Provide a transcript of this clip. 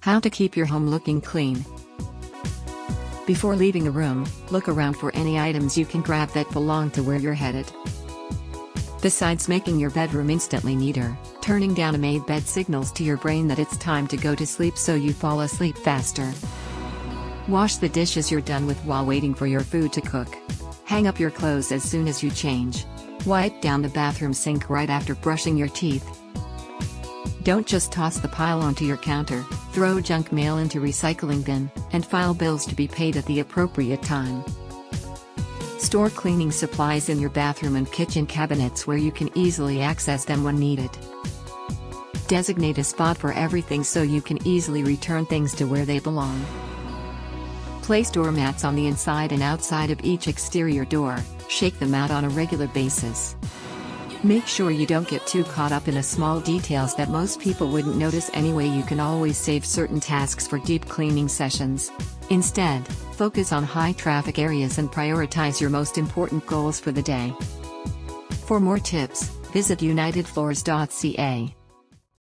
How to keep your home looking clean. Before leaving a room, look around for any items you can grab that belong to where you're headed. Besides making your bedroom instantly neater, turning down a made bed signals to your brain that it's time to go to sleep, so you fall asleep faster. Wash the dishes you're done with while waiting for your food to cook. Hang up your clothes as soon as you change. Wipe down the bathroom sink right after brushing your teeth. Don't just toss the pile onto your counter, throw junk mail into recycling bin, and file bills to be paid at the appropriate time. Store cleaning supplies in your bathroom and kitchen cabinets where you can easily access them when needed. Designate a spot for everything so you can easily return things to where they belong. Place doormats on the inside and outside of each exterior door, shake them out on a regular basis. Make sure you don't get too caught up in the small details that most people wouldn't notice anyway. You can always save certain tasks for deep cleaning sessions. Instead, focus on high traffic areas and prioritize your most important goals for the day. For more tips, visit unitedfloors.ca.